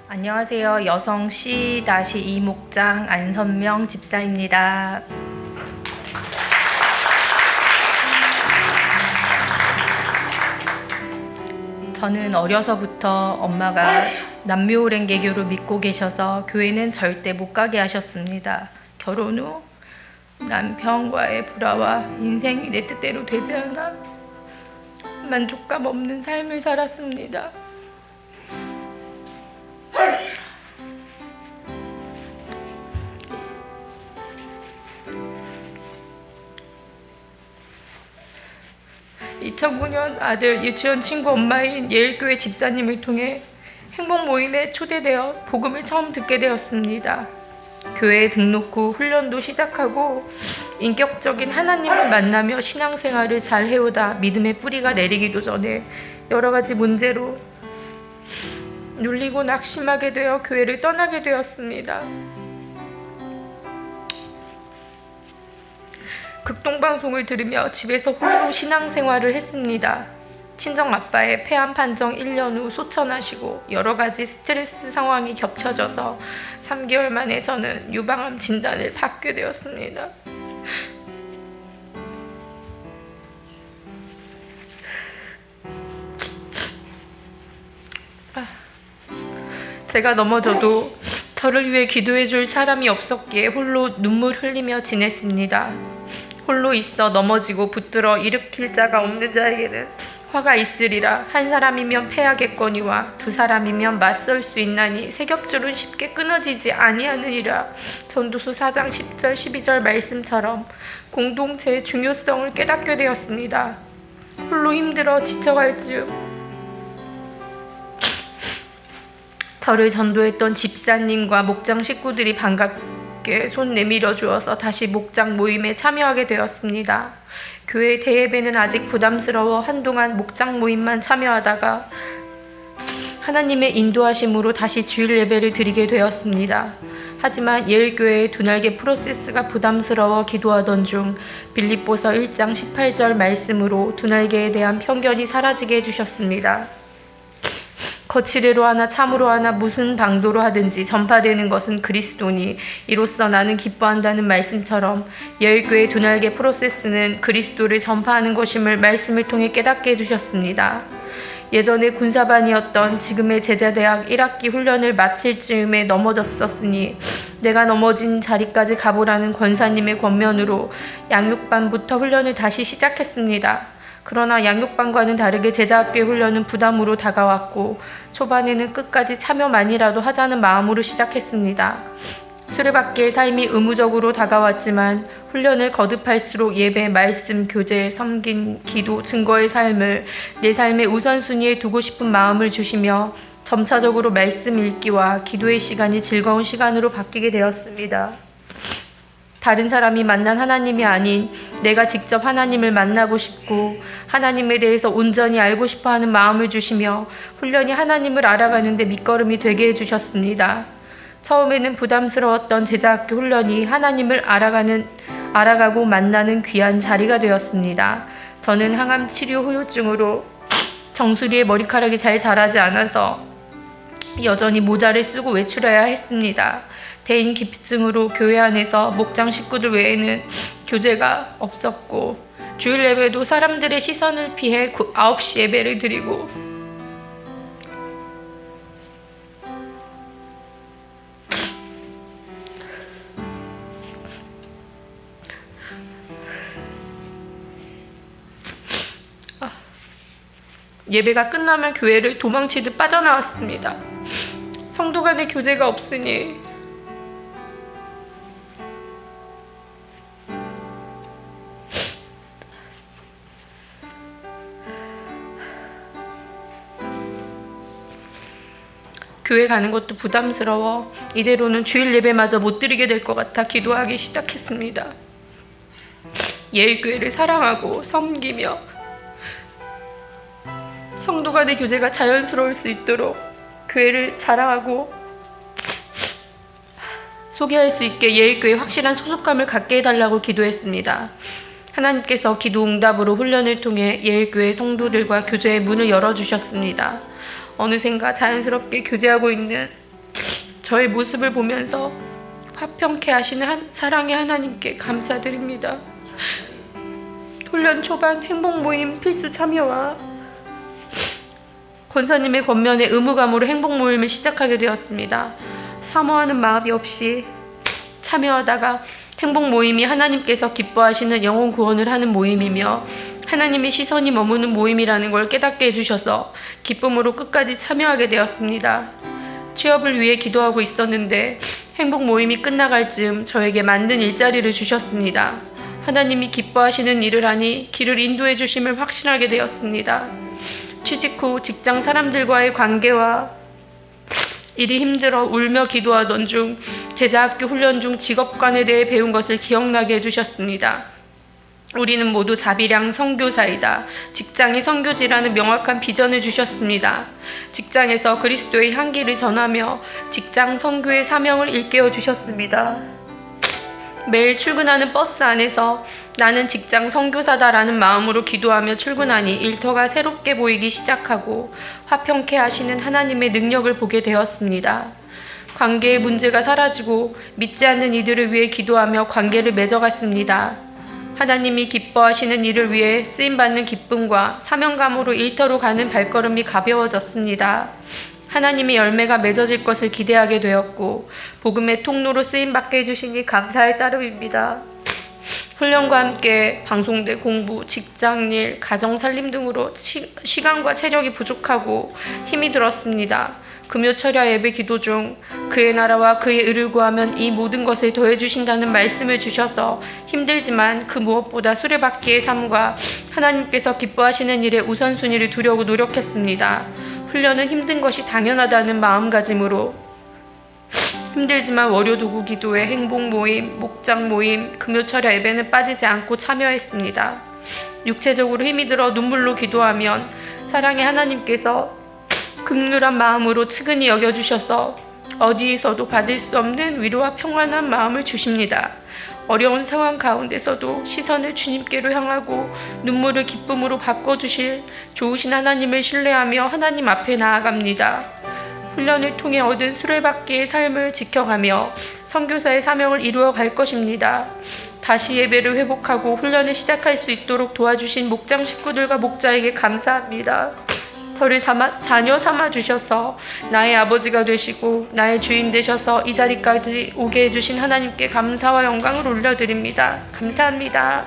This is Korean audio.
안녕하세요. 여성 C-2 목장 안선명 집사입니다. 저는 어려서부터 엄마가 남묘오랜 개교를 믿고 계셔서 교회는 절대 못 가게 하셨습니다. 결혼 후 남편과의 불화와 인생이 내 뜻대로 되지 않아 만족감 없는 삶을 살았습니다. (2009년) 아들 유치원 친구 엄마인 예일교회 집사님을 통해 행복 모임에 초대되어 복음을 처음 듣게 되었습니다. 교회에 등록 후 훈련도 시작하고 인격적인 하나님을 만나며 신앙생활을 잘 해오다 믿음의 뿌리가 내리기도 전에 여러 가지 문제로 눌리고 낙심하게 되어 교회를 떠나게 되었습니다. 극동방송을 들으며 집에서 홀로 신앙생활을 했습니다. 친정아빠의 폐암 판정 1년 후 소천하시고 여러 가지 스트레스 상황이 겹쳐져서 3개월 만에 저는 유방암 진단을 받게 되었습니다. 제가 넘어져도 저를 위해 기도해 줄 사람이 없었기에 홀로 눈물 흘리며 지냈습니다. 홀로 있어 넘어지고 붙들어 일으킬 자가 없는 자에게는 화가 있으리라. 한 사람이면 패하겠거니와 두 사람이면 맞설 수 있나니 세 겹줄은 쉽게 끊어지지 아니하느니라. 전도서 4장 10절 12절 말씀처럼 공동체의 중요성을 깨닫게 되었습니다. 홀로 힘들어 지쳐갈 즈음 저를 전도했던 집사님과 목장 식구들이 반갑게 손 내밀어 주어서 다시 목장 모임에 참여하게 되었습니다. 교회 대예배는 아직 부담스러워 한동안 목장 모임만 참여하다가 하나님의 인도하심으로 다시 주일 예배를 드리게 되었습니다. 하지만 예일교회의 두날개 프로세스가 부담스러워 기도하던 중 빌립보서 1장 18절 말씀으로 두날개에 대한 편견이 사라지게 해주셨습니다. 거칠애로 하나 참으로 하나 무슨 방도로 하든지 전파되는 것은 그리스도니 이로써 나는 기뻐한다는 말씀처럼 예일교회 두날개 프로세스는 그리스도를 전파하는 것임을 말씀을 통해 깨닫게 해주셨습니다. 예전에 군사반이었던 지금의 제자대학 1학기 훈련을 마칠 즈음에 넘어졌었으니 내가 넘어진 자리까지 가보라는 권사님의 권면으로 양육반부터 훈련을 다시 시작했습니다. 그러나 양육반과는 다르게 제자학교의 훈련은 부담으로 다가왔고 초반에는 끝까지 참여만이라도 하자는 마음으로 시작했습니다. 수레바퀴의 삶이 의무적으로 다가왔지만 훈련을 거듭할수록 예배, 말씀, 교제, 섬긴, 기도, 증거의 삶을 내 삶의 우선순위에 두고 싶은 마음을 주시며 점차적으로 말씀 읽기와 기도의 시간이 즐거운 시간으로 바뀌게 되었습니다. 다른 사람이 만난 하나님이 아닌 내가 직접 하나님을 만나고 싶고 하나님에 대해서 온전히 알고 싶어하는 마음을 주시며 훈련이 하나님을 알아가는 데 밑거름이 되게 해주셨습니다. 처음에는 부담스러웠던 제자학교 훈련이 하나님을 알아가고 만나는 귀한 자리가 되었습니다. 저는 항암 치료 후유증으로 정수리에 머리카락이 잘 자라지 않아서 여전히 모자를 쓰고 외출해야 했습니다. 대인 기피증으로 교회 안에서 목장 식구들 외에는 교제가 없었고 주일 예배도 사람들의 시선을 피해 9시 예배를 드리고 예배가 끝나면 교회를 도망치듯 빠져나왔습니다. 성도 간의 교제가 없으니 교회 가는 것도 부담스러워 이대로는 주일 예배마저 못 드리게 될 것 같아 기도하기 시작했습니다. 예일교회를 사랑하고 섬기며 성도 간의 교제가 자연스러울 수 있도록 교회를 자랑하고 소개할 수 있게 예일교회에 확실한 소속감을 갖게 해달라고 기도했습니다. 하나님께서 기도 응답으로 훈련을 통해 예일교회 성도들과 교제의 문을 열어주셨습니다. 어느샌가 자연스럽게 교제하고 있는 저의 모습을 보면서 화평케 하시는 사랑의 하나님께 감사드립니다. 훈련 초반 행복 모임 필수 참여와 권사님의 권면에 의무감으로 행복 모임을 시작하게 되었습니다. 사모하는 마음이 없이 참여하다가 행복 모임이 하나님께서 기뻐하시는 영혼 구원을 하는 모임이며 하나님의 시선이 머무는 모임이라는 걸 깨닫게 해주셔서 기쁨으로 끝까지 참여하게 되었습니다. 취업을 위해 기도하고 있었는데 행복 모임이 끝나갈 즈음 저에게 만든 일자리를 주셨습니다. 하나님이 기뻐하시는 일을 하니 길을 인도해 주심을 확신하게 되었습니다. 취직 후 직장 사람들과의 관계와 일이 힘들어 울며 기도하던 중 제자학교 훈련 중 직업관에 대해 배운 것을 기억나게 해주셨습니다. 우리는 모두 자비량 선교사이다. 직장이 선교지라는 명확한 비전을 주셨습니다. 직장에서 그리스도의 향기를 전하며 직장 선교의 사명을 일깨워 주셨습니다. 매일 출근하는 버스 안에서 나는 직장 선교사다라는 마음으로 기도하며 출근하니 일터가 새롭게 보이기 시작하고 화평케 하시는 하나님의 능력을 보게 되었습니다. 관계의 문제가 사라지고 믿지 않는 이들을 위해 기도하며 관계를 맺어갔습니다. 하나님이 기뻐하시는 일을 위해 쓰임받는 기쁨과 사명감으로 일터로 가는 발걸음이 가벼워졌습니다. 하나님의 열매가 맺어질 것을 기대하게 되었고 복음의 통로로 쓰임받게 해주시니 감사할 따름입니다. 훈련과 함께 방송대 공부, 직장일, 가정살림 등으로 시간과 체력이 부족하고 힘이 들었습니다. 금요철야 예배 기도 중 그의 나라와 그의 의를 구하면 이 모든 것을 더해 주신다는 말씀을 주셔서 힘들지만 그 무엇보다 수레바퀴의 삶과 하나님께서 기뻐하시는 일에 우선순위를 두려고 노력했습니다. 훈련은 힘든 것이 당연하다는 마음가짐으로 힘들지만 월요 도구 기도회, 행복 모임, 목장 모임, 금요철야 예배는 빠지지 않고 참여했습니다. 육체적으로 힘이 들어 눈물로 기도하면 사랑의 하나님께서 극률한 마음으로 측은히 여겨주셔서 어디에서도 받을 수 없는 위로와 평안한 마음을 주십니다. 어려운 상황 가운데서도 시선을 주님께로 향하고 눈물을 기쁨으로 바꿔주실 좋으신 하나님을 신뢰하며 하나님 앞에 나아갑니다. 훈련을 통해 얻은 수레바퀴의 삶을 지켜가며 선교사의 사명을 이루어 갈 것입니다. 다시 예배를 회복하고 훈련을 시작할 수 있도록 도와주신 목장 식구들과 목자에게 감사합니다. 저를 자녀 삼아 주셔서 나의 아버지가 되시고 나의 주인 되셔서 이 자리까지 오게 해주신 하나님께 감사와 영광을 올려드립니다. 감사합니다.